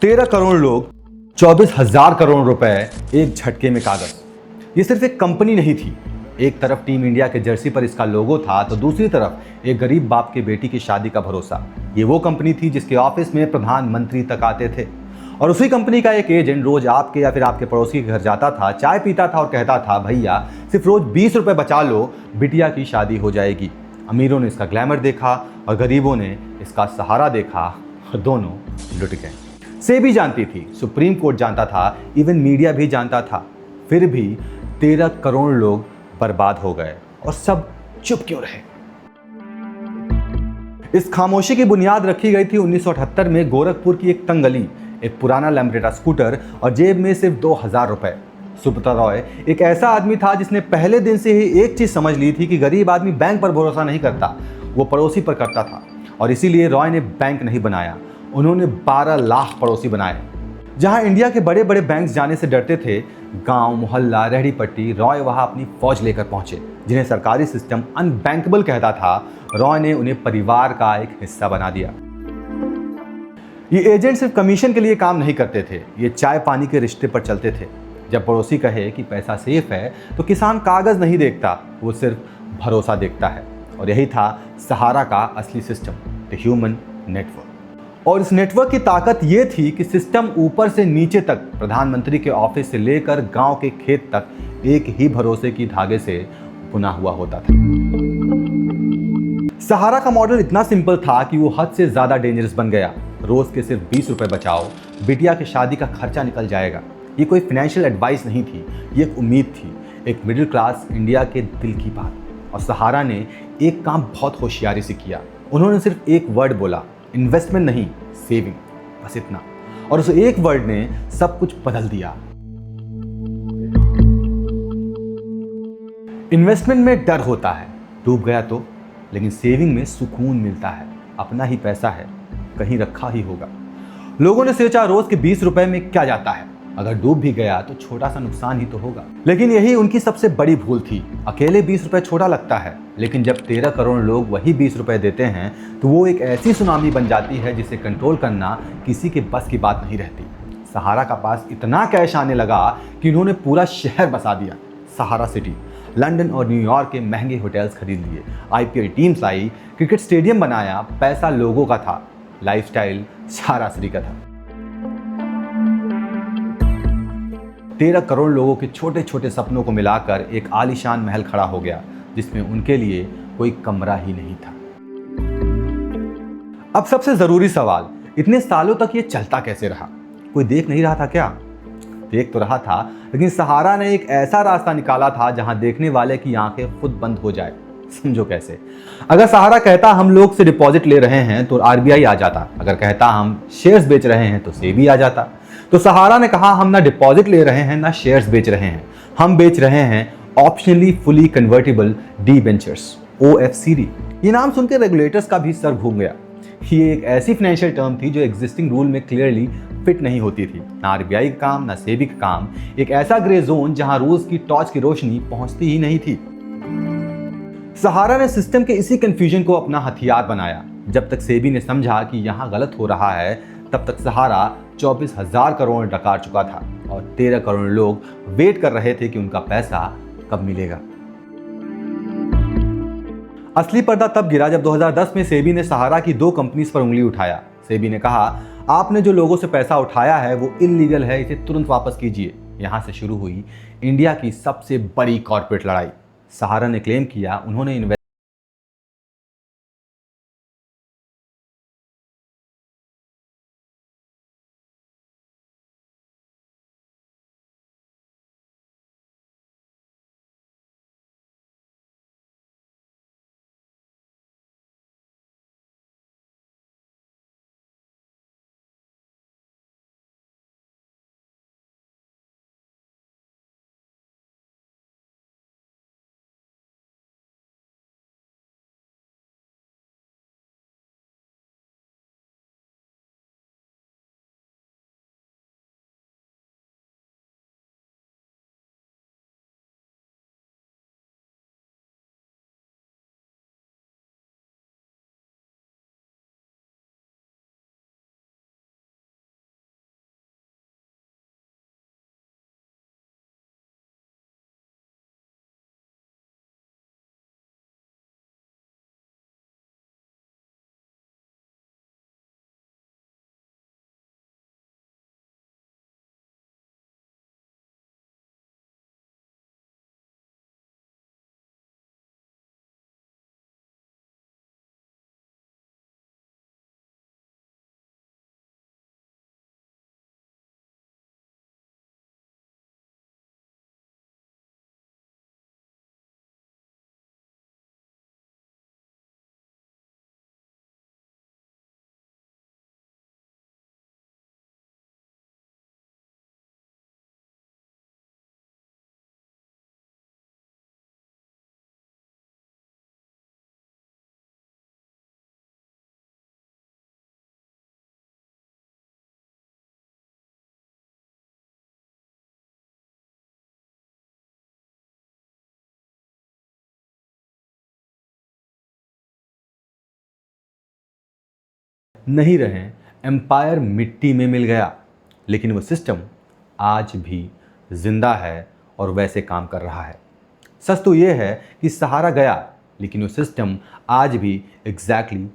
13 करोड़ लोग, 24,000 करोड़ रुपए एक झटके में कागज। ये सिर्फ एक कंपनी नहीं थी। एक तरफ टीम इंडिया के जर्सी पर इसका लोगो था तो दूसरी तरफ एक गरीब बाप की बेटी की शादी का भरोसा। ये वो कंपनी थी जिसके ऑफिस में प्रधानमंत्री तक आते थे और उसी कंपनी का एक एजेंट रोज आपके या फिर आपके पड़ोसी के घर जाता था, चाय पीता था और कहता था, भैया सिर्फ रोज 20 रुपए बचा लो, बिटिया की शादी हो जाएगी। अमीरों ने इसका ग्लैमर देखा और गरीबों ने इसका सहारा देखा और दोनों लुट गए। सेबी जानती थी, सुप्रीम कोर्ट जानता था, इवन मीडिया भी जानता था, फिर भी 13 करोड़ लोग बर्बाद हो गए और सब चुप क्यों रहे? इस खामोशी की बुनियाद रखी गई थी 1978 में गोरखपुर की एक तंग गली, एक पुराना लैम्ब्रेटा स्कूटर और जेब में सिर्फ 2000 रुपए। सुब्रता रॉय एक ऐसा आदमी था जिसने पहले दिन से ही एक चीज समझ ली थी कि गरीब आदमी बैंक पर भरोसा नहीं करता, वो पड़ोसी पर करता था। और इसीलिए रॉय ने बैंक नहीं बनाया, उन्होंने 12 लाख पड़ोसी बनाए। जहां इंडिया के बड़े बड़े बैंक जाने से डरते थे, गांव, मोहल्ला, रेहड़ी पट्टी, रॉय वहां अपनी फौज लेकर पहुंचे। जिन्हें सरकारी सिस्टम अनबैंकेबल कहता था, रॉय ने उन्हें परिवार का एक हिस्सा बना दिया। ये एजेंट सिर्फ कमीशन के लिए काम नहीं करते थे, ये चाय पानी के रिश्ते पर चलते थे। जब पड़ोसी कहे कि पैसा सेफ है तो किसान कागज नहीं देखता, वो सिर्फ भरोसा देखता है। और यही था सहारा का असली सिस्टम, द ह्यूमन नेटवर्क। और इस नेटवर्क की ताकत ये थी कि सिस्टम ऊपर से नीचे तक, प्रधानमंत्री के ऑफिस से लेकर गांव के खेत तक एक ही भरोसे की धागे से बुना हुआ होता था। सहारा का मॉडल इतना सिंपल था कि वो हद से ज्यादा डेंजरस बन गया। रोज के सिर्फ 20 रुपए बचाओ, बिटिया की शादी का खर्चा निकल जाएगा। ये कोई फाइनेंशियल एडवाइस नहीं थी, ये एक उम्मीद थी, एक मिडिल क्लास इंडिया के दिल की बात। और सहारा ने एक काम बहुत होशियारी से किया। उन्होंने सिर्फ एक वर्ड बोला, इन्वेस्टमेंट नहीं, सेविंग, बस इतना। और उस एक वर्ड ने सब कुछ बदल दिया। इन्वेस्टमेंट में डर होता है, डूब गया तो, लेकिन सेविंग में सुकून मिलता है, अपना ही पैसा है, कहीं रखा ही होगा। लोगों ने सोचा रोज के 20 रुपए में क्या जाता है, अगर डूब भी गया तो छोटा सा नुकसान ही तो होगा। लेकिन यही उनकी सबसे बड़ी भूल थी। अकेले 20 रुपए छोटा लगता है, लेकिन जब 13 करोड़ लोग वही 20 रुपए देते हैं तो वो एक ऐसी सुनामी बन जाती है जिसे कंट्रोल करना किसी के बस की बात नहीं रहती। सहारा का पास इतना कैश आने लगा कि उन्होंने पूरा शहर बसा दिया। सहारा सिटी, लंदन और न्यूयॉर्क के महंगे होटल्स खरीद लिए, आईपीएल टीम्स आई, क्रिकेट स्टेडियम बनाया। पैसा लोगों का था, लाइफस्टाइल सारा श्री का था। 13 करोड़ लोगों के छोटे छोटे सपनों को मिलाकर एक आलीशान महल खड़ा हो गया, जिसमें उनके लिए कोई कमरा ही नहीं था। अब सबसे जरूरी सवाल, इतने सालों तक ये चलता कैसे रहा? कोई देख नहीं रहा था क्या? देख तो रहा था, लेकिन सहारा ने एक ऐसा रास्ता निकाला था जहां देखने वाले की आंखें खुद बंद हो जाए। समझो कैसे? अगर सहारा कहता हम लोग से डिपॉजिट ले रहे हैं तो आरबीआई आ जाता, अगर कहता हम शेयर्स बेच रहे हैं तो सेबी आ जाता। तो सहारा ने कहा हम ना डिपॉजिट ले रहे हैं ना शेयर्स बेच रहे हैं, हम बेच रहे हैं ऑप्शनली फुली कन्वर्टिबल डिबेंचर्स, ओएफसीडी। ये नाम सुनकर रेगुलेटर्स का भी सर घूम गया। ये एक ऐसी फाइनेंशियल टर्म थी जो एग्जिस्टिंग रूल में क्लियरली फिट नहीं होती थी, ना आरबीआई का काम ना सेबी का काम, एक ऐसा ग्रे जोन जहां रूल्स की टॉर्च की रोशनी पहुंचती ही नहीं थी। सहारा ने सिस्टम के इसी कंफ्यूजन को अपना हथियार बनाया। जब तक सेबी ने समझा कि यहां गलत हो रहा है, तब तक सहारा 24,000 करोड़ डकार चुका था और 13 करोड़ लोग वेट कर रहे थे कि उनका पैसा कब मिलेगा। असली पर्दा तब गिरा जब 2010 में सेबी ने सहारा की 2 कंपनीज पर उंगली उठाया। सेबी ने कहा, आपने जो लोगों से पैसा उठाया है वो इल्लीगल है, इसे तुरंत वापस कीजिए। यहां से शुरू हुई इंडिया की सबसे बड़ी कॉर्पोरेट लड़ाई। सहारा ने क्लेम किया उन्होंने नहीं रहे, एम्पायर मिट्टी में मिल गया। लेकिन वो सिस्टम आज भी जिंदा है और वैसे काम कर रहा है। सच तो ये है कि सहारा गया, लेकिन वो सिस्टम आज भी एग्जैक्टली